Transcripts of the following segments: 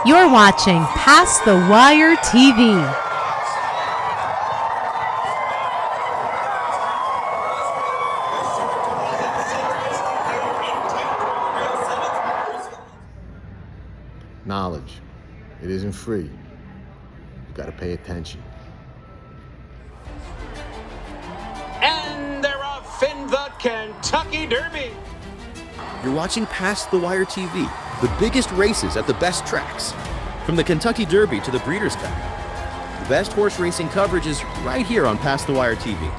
You're watching Past the Wire TV. Knowledge. It isn't free. You gotta pay attention. And they're off in the Kentucky Derby. You're watching Past the Wire TV, the biggest races at the best tracks. From the Kentucky Derby to the Breeders' Cup. The best horse racing coverage is right here on Past the Wire TV.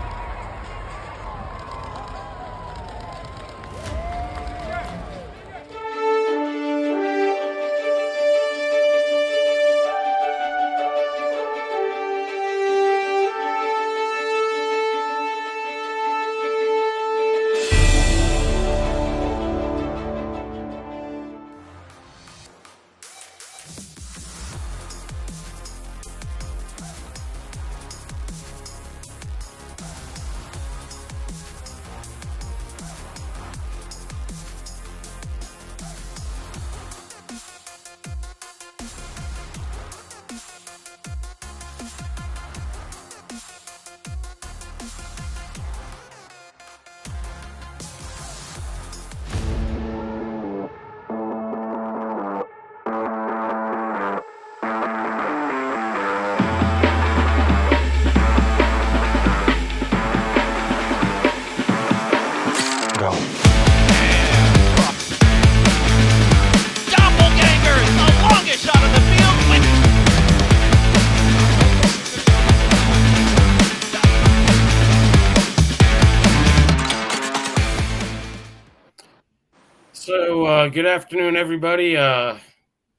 Good afternoon, everybody.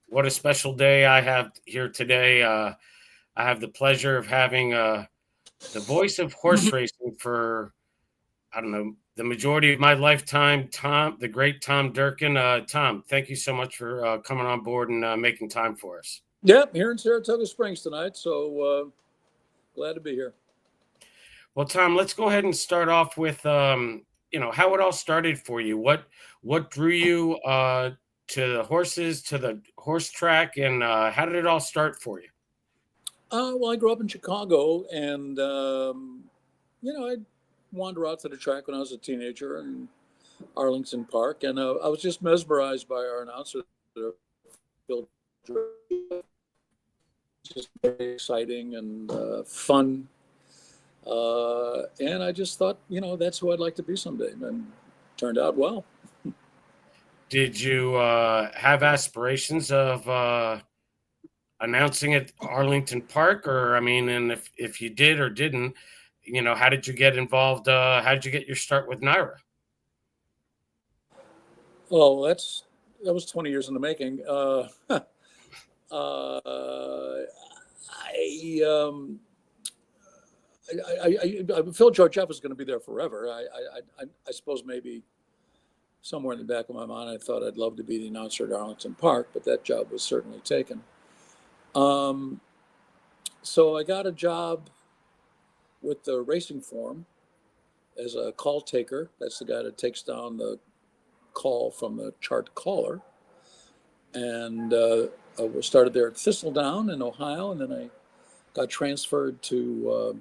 What a special day I have here today. I have the pleasure of having the voice of horse racing for, I don't know, the majority of my lifetime, the great Tom Durkin. Tom, thank you so much for coming on board and making time for us. Yep, here in Saratoga Springs tonight, so glad to be here. Well, Tom, let's go ahead and start off with, how it all started for you. What drew you to the horses, to the horse track, and how did it all start for you? Well, I grew up in Chicago, and I'd wander out to the track when I was a teenager in Arlington Park, and I was just mesmerized by our announcer, Bill. Just very exciting and fun, and I just thought, that's who I'd like to be someday, and turned out well. Did you have aspirations of announcing at Arlington Park, or and if you did or didn't, how did you get involved? How did you get your start with NYRA? Oh, that was 20 years in the making. I felt George Jeff was going to be there forever. I suppose maybe somewhere in the back of my mind, I thought I'd love to be the announcer at Arlington Park, but that job was certainly taken. So I got a job with the Racing Forum as a call taker. That's the guy that takes down the call from the chart caller. And I started there at Thistledown in Ohio, and then I got transferred to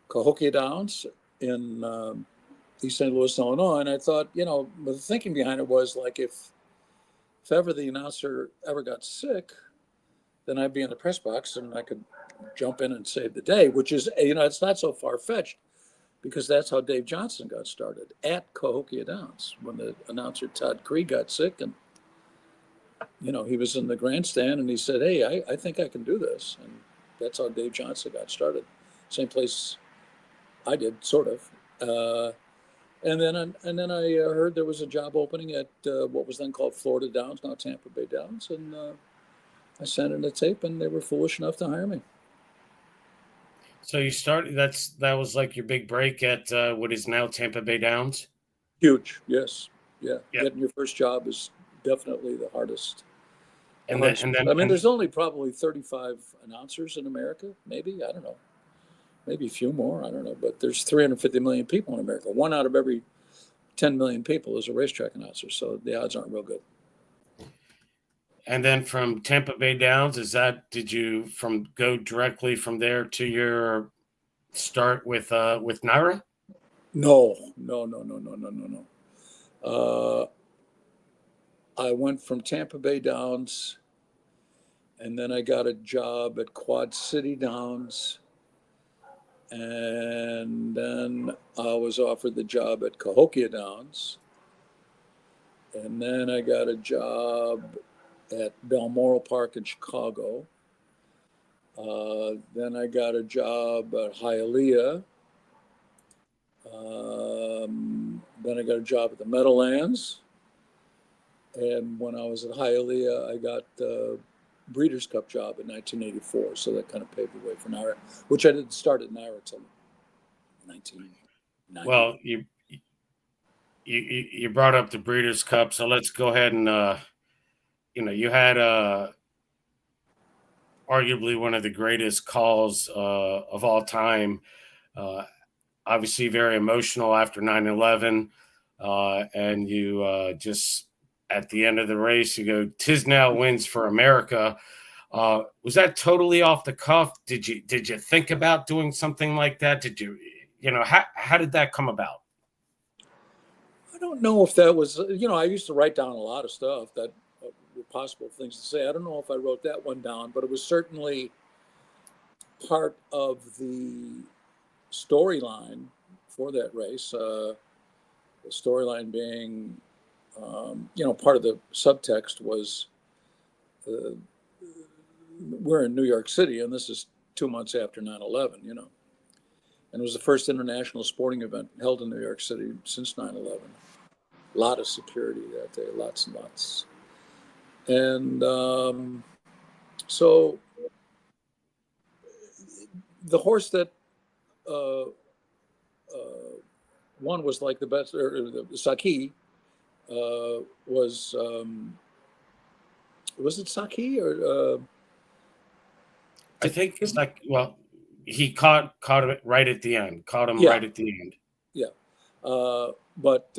Cahokia Downs in East St. Louis, Illinois. And I thought, the thinking behind it was like, if ever the announcer ever got sick, then I'd be in the press box and I could jump in and save the day, which is, it's not so far-fetched, because that's how Dave Johnson got started, at Cahokia Downs, when the announcer Todd Cree got sick. And, he was in the grandstand and he said, hey, I think I can do this. And that's how Dave Johnson got started. Same place I did, sort of. And then I heard there was a job opening at what was then called Florida Downs, now Tampa Bay Downs, and I sent in a tape, and they were foolish enough to hire me. So you started. That was like your big break at what is now Tampa Bay Downs. Huge, yes, yeah. Yep. Getting your first job is definitely the hardest. And then, there's only probably 35 announcers in America, maybe, I don't know. Maybe a few more, I don't know. But there's 350 million people in America. 1 out of every 10 million people is a racetrack announcer. So the odds aren't real good. And then from Tampa Bay Downs, did you go directly from there to your start with Naira? No, no, no, no, no, no, no, no. I went from Tampa Bay Downs, and then I got a job at Quad City Downs, and then I was offered the job at Cahokia Downs, and then I got a job at Balmoral Park in Chicago. Then I got a job at Hialeah. Then I got a job at the Meadowlands. And when I was at Hialeah, I got the Breeders' Cup job in 1984. So that kind of paved the way for Naira, which I didn't start at Naira until 1990. Well, you brought up the Breeders' Cup, so let's go ahead and you had arguably one of the greatest calls of all time. Obviously, very emotional after 9/11, and you just at the end of the race, you go, "'Tis now wins for America." Was that totally off the cuff? Did you think about doing something like that? Did you how did that come about? I don't know if that was, I used to write down a lot of stuff that were possible things to say. I don't know if I wrote that one down, but it was certainly part of the storyline for that race. The storyline being, part of the subtext was we're in New York City, and this is 2 months after 9/11, and it was the first international sporting event held in New York City since 9/11. A lot of security that day, lots and lots. And so the horse that one was like the best, or the Saki was it Saki or? I think it's like, well, he caught him right at the end. Caught him right at the end. Yeah, but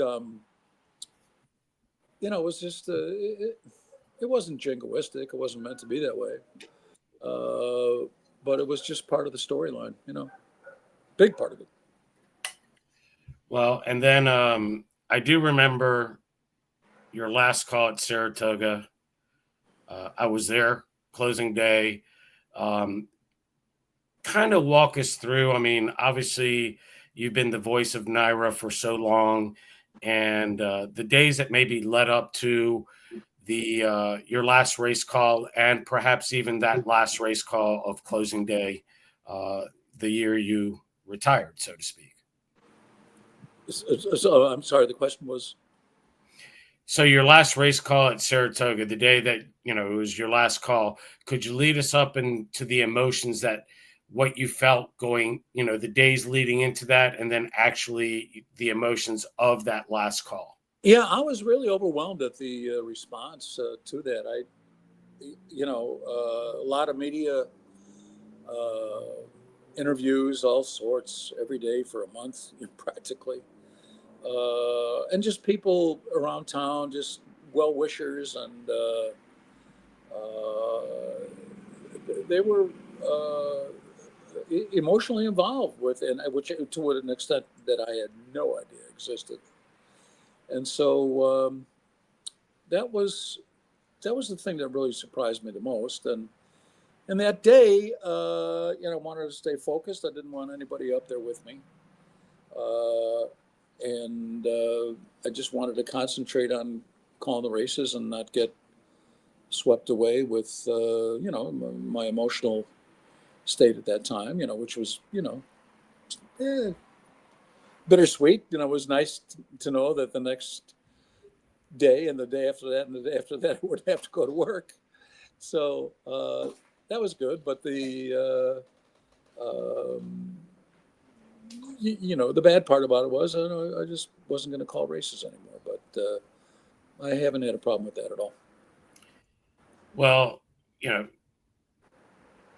it was just it wasn't jingoistic. It wasn't meant to be that way. But it was just part of the storyline. Big part of it. Well, and then I do remember your last call at Saratoga. I was there closing day. Kind of walk us through. I mean, obviously, you've been the voice of Naira for so long, and the days that maybe led up to your last race call, and perhaps even that last race call of closing day, the year you retired, so to speak. So I'm sorry. The question was. So your last race call at Saratoga, the day that it was your last call, could you lead us up into the emotions that what you felt going, the days leading into that, and then actually the emotions of that last call? Yeah, I was really overwhelmed at the response to that. A lot of media interviews, all sorts, every day for a month, practically. And just people around town, just well-wishers, and they were emotionally involved with, and which to an extent that I had no idea existed. And so that was the thing that really surprised me the most. And that day, I wanted to stay focused. I didn't want anybody up there with me. And I just wanted to concentrate on calling the races and not get swept away with, my emotional state at that time, which was, bittersweet. It was nice to know that the next day and the day after that and the day after that I wouldn't have to go to work. So that was good. But the bad part about it was I just wasn't going to call races anymore. But I haven't had a problem with that at all. Well,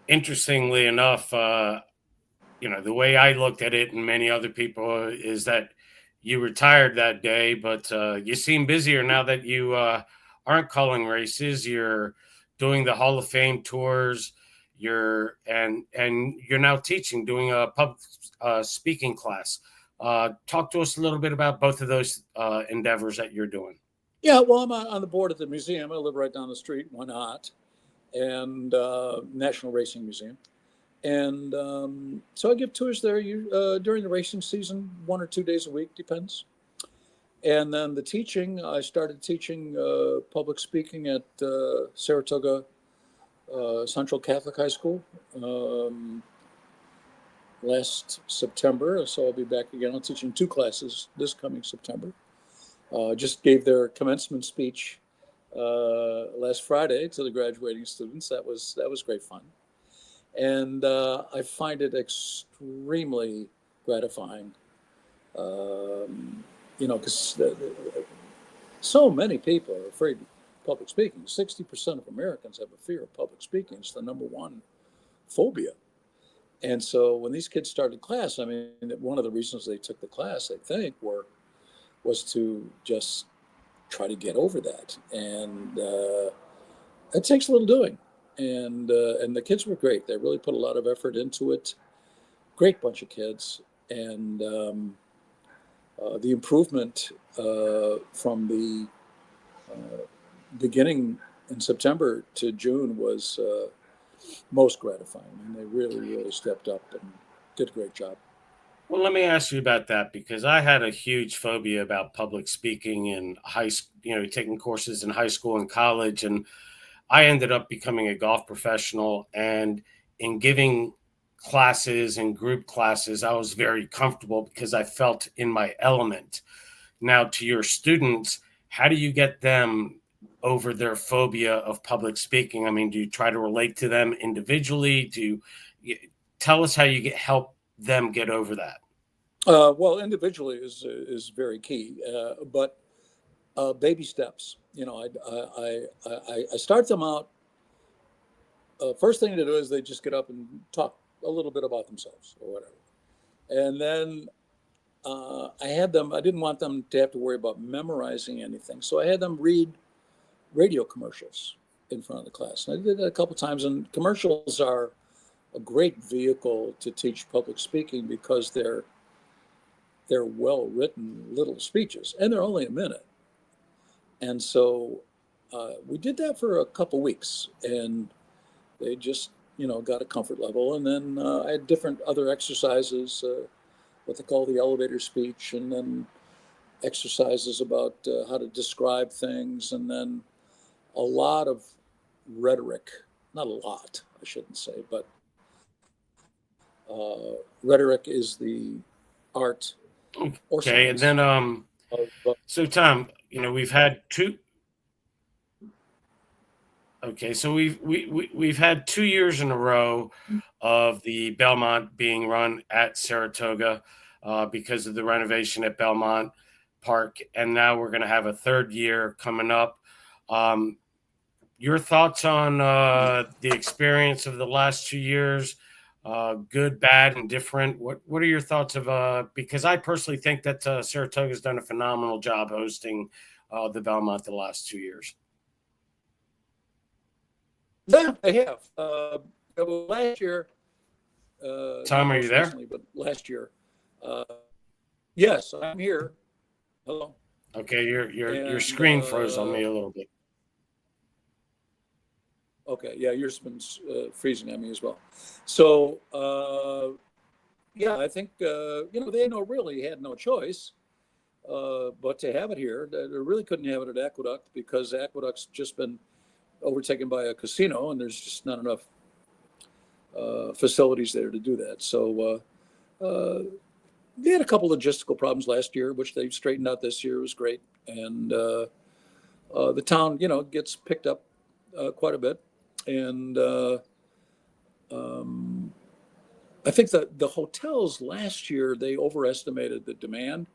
interestingly enough, the way I looked at it and many other people is that you retired that day, but you seem busier now that you aren't calling races. You're doing the Hall of Fame tours. You're now teaching, doing a public speaking class. Talk to us a little bit about both of those endeavors that you're doing. Yeah, well, I'm on the board at the museum. I live right down the street. Why not? And National Racing Museum. And so I give tours there during the racing season, 1 or 2 days a week, depends. And then the teaching, I started teaching public speaking at Saratoga Central Catholic High School last September. So I'll be back again. I'm teaching 2 classes this coming September. Just gave their commencement speech last Friday to the graduating students. That was great fun. And I find it extremely gratifying, because so many people are afraid of public speaking. 60% of Americans have a fear of public speaking. It's the number one phobia. And so when these kids started class, I mean, one of the reasons they took the class, I think, was to just try to get over that. And it takes a little doing. And the kids were great. They really put a lot of effort into it. Great bunch of kids. And the improvement from the beginning in September to June was most gratifying. And they really, really stepped up and did a great job. Well, let me ask you about that, because I had a huge phobia about public speaking in high school, taking courses in high school and college. And I ended up becoming a golf professional, and in giving classes and group classes, I was very comfortable because I felt in my element. Now, to your students, how do you get them over their phobia of public speaking? I mean, do you try to relate to them individually? Tell us how you help them get over that? Well, individually is very key, but baby steps. I start them out. First thing to do is they just get up and talk a little bit about themselves or whatever, and then I didn't want them to have to worry about memorizing anything, so I had them read radio commercials in front of the class. And I did that a couple times, and commercials are a great vehicle to teach public speaking because they're well-written little speeches, and they're only a minute. And so we did that for a couple weeks, and they just, got a comfort level. And then I had different other exercises, what they call the elevator speech, and then exercises about how to describe things, and then a lot of rhetoric. Not a lot, I shouldn't say, but rhetoric is the art. Okay, and then so Tom, we've had two. Okay, so we've had 2 years in a row of the Belmont being run at Saratoga because of the renovation at Belmont Park, and now we're going to have a third year coming up. Your thoughts on the experience of the last 2 years? Good, bad, and different. What are your thoughts of because I personally think that Saratoga has done a phenomenal job hosting the Belmont the last 2 years. Yeah, they have. Last year, Tom, are you there? But last year, yes, I'm here. Hello. Okay, your screen froze on me a little bit. Okay, yeah, yours has been freezing on me as well. So, yeah, I think they really had no choice but to have it here. They really couldn't have it at Aqueduct because Aqueduct's just been overtaken by a casino, and there's just not enough facilities there to do that. So they had a couple logistical problems last year, which they've straightened out this year. It was great, and the town, gets picked up quite a bit, and I think that the hotels last year, they overestimated the demand,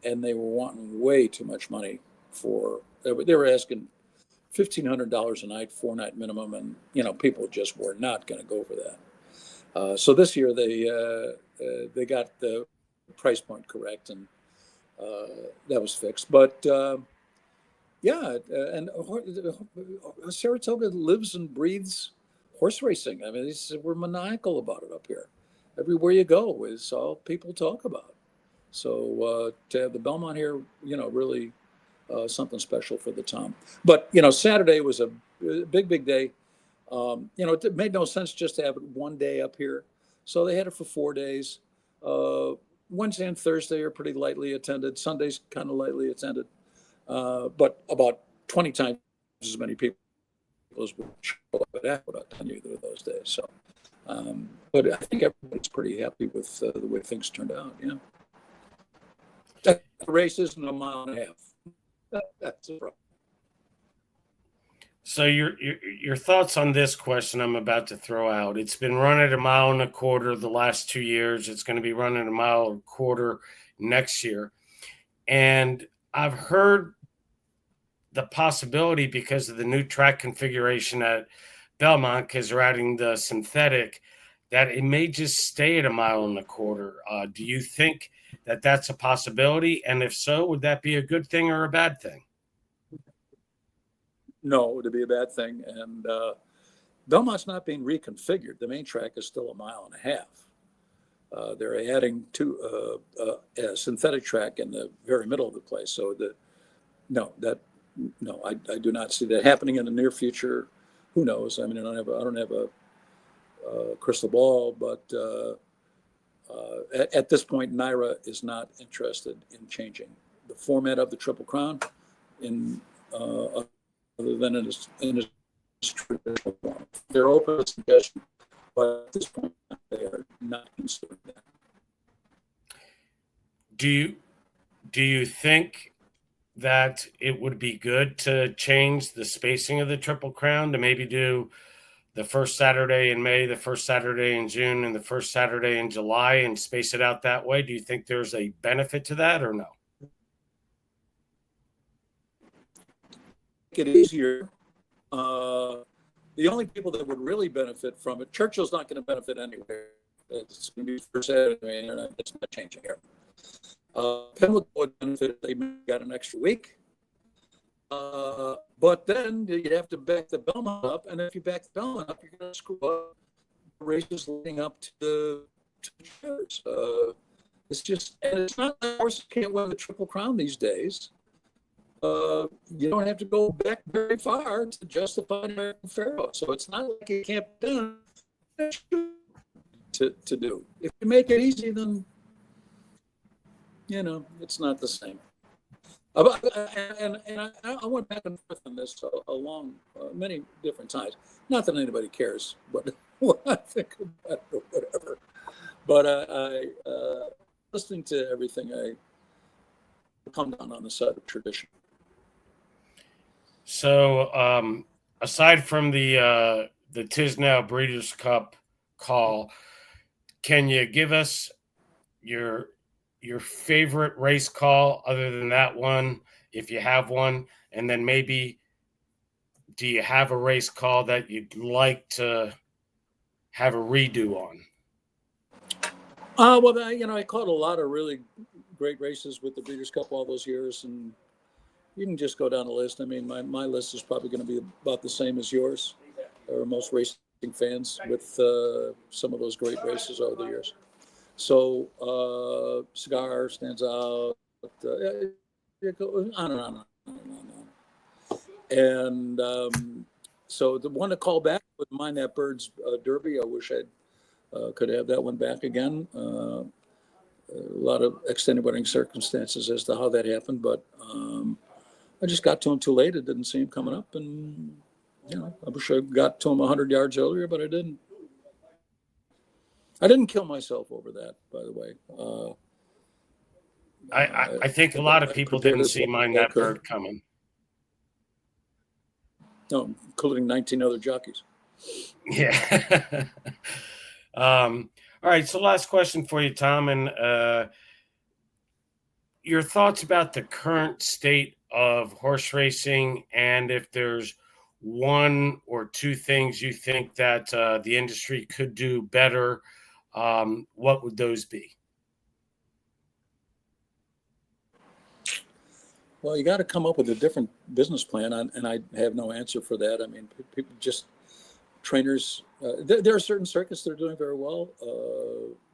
and they were wanting way too much money they were asking $1,500 a night, 4-night minimum, and people just were not going to go for that. So this year they got the price point correct, and that was fixed. But Yeah, and Saratoga lives and breathes horse racing. I mean, we're maniacal about it up here. Everywhere you go is all people talk about. So to have the Belmont here, really something special for the town. But Saturday was a big, big day. It made no sense just to have it one day up here, so they had it for 4 days. Uh, Wednesday and Thursday are pretty lightly attended. Sunday's kind of lightly attended, but about 20 times as many people as would show up at Aqueduct on either of those days. So, but I think everybody's pretty happy with the way things turned out. Yeah, the race isn't a mile and a half. That's a problem. So your thoughts on this question I'm about to throw out. It's been run at a mile and a quarter the last 2 years. It's going to be run at a mile and a quarter next year. And I've heard the possibility, because of the new track configuration at Belmont, because they're adding the synthetic, that it may just stay at a mile and a quarter. Do you think that that's a possibility? And if so, would that be a good thing or a bad thing? No, it would be a bad thing. And Belmont's not being reconfigured. The main track is still a mile and a half. They're adding a synthetic track in the very middle of the place. So I do not see that happening in the near future. Who knows? I mean, I don't have a crystal ball, but at this point, NYRA is not interested in changing the format of the Triple Crown other than in its traditional form. They're open to suggestion, but at this point, they are not considering that. Do you think that it would be good to change the spacing of the Triple Crown to maybe do the first Saturday in May, the first Saturday in June, and the first Saturday in July, and space it out that way? Do you think there's a benefit to that or no? Make it easier. The only people that would really benefit from it, Churchill's not going to benefit anyway. It's going to be first Saturday, and it's not changing here. Pimlico would benefit if they got an extra week. But then you have to back the Belmont up, and if you back the Belmont up, you're going to screw up the races leading up to the Chairs. And it's not that horses can't win the Triple Crown these days. You don't have to go back very far to justify American Pharoah. So it's not like it can't be done to do. If you make it easy, then it's not the same. And I went back and forth on this along many different times. Not that anybody cares what I think about it or whatever. But listening to everything, I come down on the side of tradition. So aside from the Tisnell Breeders' Cup call, can you give us your favorite race call other than that one, if you have one? And then maybe, do you have a race call that you'd like to have a redo on? Well, I caught a lot of really great races with the Breeders' Cup all those years, and you can just go down the list. I mean, my list is probably going to be about the same as yours, or most racing fans, with some of those great races over the years. So Cigar stands out. On and on and on. And so the one to call back, would mind that Birds Derby. I wish I could have that one back again. A lot of extenuating circumstances as to how that happened, but I just got to him too late. It didn't see him coming up, and I wish I got to him 100 yards earlier, but I didn't. I didn't kill myself over that, by the way. I think a lot of people didn't see Mind That Bird coming. No, including 19 other jockeys. Yeah. All right. So last question for you, Tom, and your thoughts about the current state of horse racing, and if there's one or two things you think that the industry could do better, what would those be? Well, you got to come up with a different business plan, and I have no answer for that. I mean, people just trainers. There are certain circuits that are doing very well.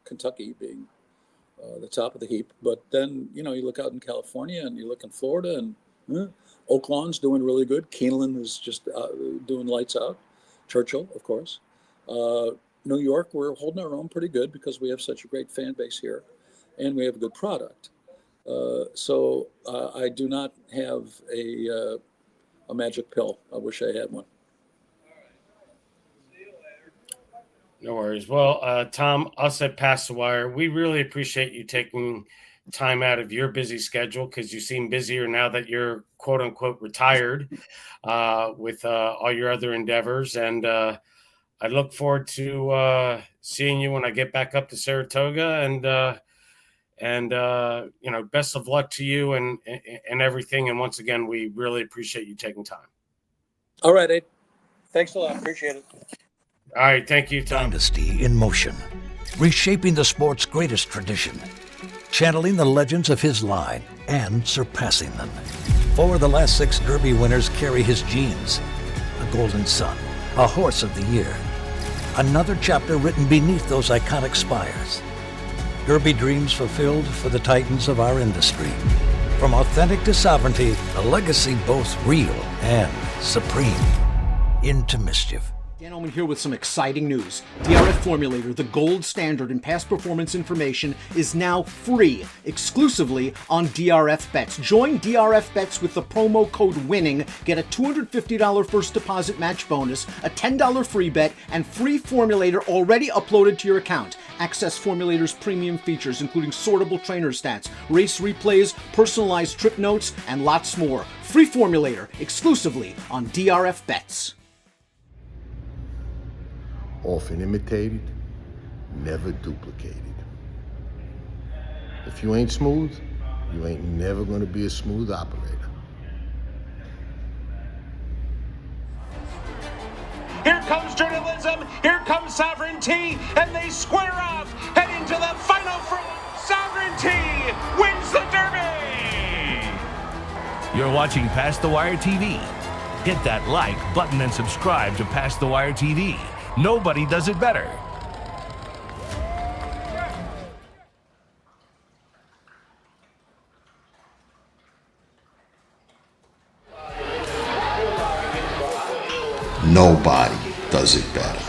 Kentucky being the top of the heap, but then you look out in California and you look in Florida, and Oaklawn's doing really good. Keeneland is just doing lights out. Churchill, of course. New York, we're holding our own pretty good because we have such a great fan base here, and we have a good product. So I do not have a magic pill. I wish I had one. No worries. Well, Tom, us at Pass the Wire, we really appreciate you taking time out of your busy schedule, because you seem busier now that you're quote unquote retired with all your other endeavors. And I look forward to seeing you when I get back up to Saratoga. And best of luck to you and everything. And once again, we really appreciate you taking time. All right, Ed. Thanks a lot. Appreciate it. All right. Thank you, Tom. Dynasty in motion, reshaping the sport's greatest tradition, channeling the legends of his line and surpassing them. 4 of the last 6 Derby winners carry his genes. A Golden Son, a Horse of the Year. Another chapter written beneath those iconic spires. Derby dreams fulfilled for the titans of our industry. From authentic to sovereignty, a legacy both real and supreme. Into mischief. Dan Oman here with some exciting news. DRF Formulator, the gold standard in past performance information, is now free, exclusively on DRF Bets. Join DRF Bets with the promo code WINNING. Get a $250 first deposit match bonus, a $10 free bet, and free Formulator already uploaded to your account. Access Formulator's premium features, including sortable trainer stats, race replays, personalized trip notes, and lots more. Free Formulator, exclusively on DRF Bets. Often imitated, never duplicated. If you ain't smooth, you ain't never gonna be a smooth operator. Here comes journalism, here comes sovereignty, and they square off, heading to the final front. Sovereignty wins the Derby! You're watching Pass the Wire TV. Hit that like button and subscribe to Pass the Wire TV. Nobody does it better. Nobody does it better.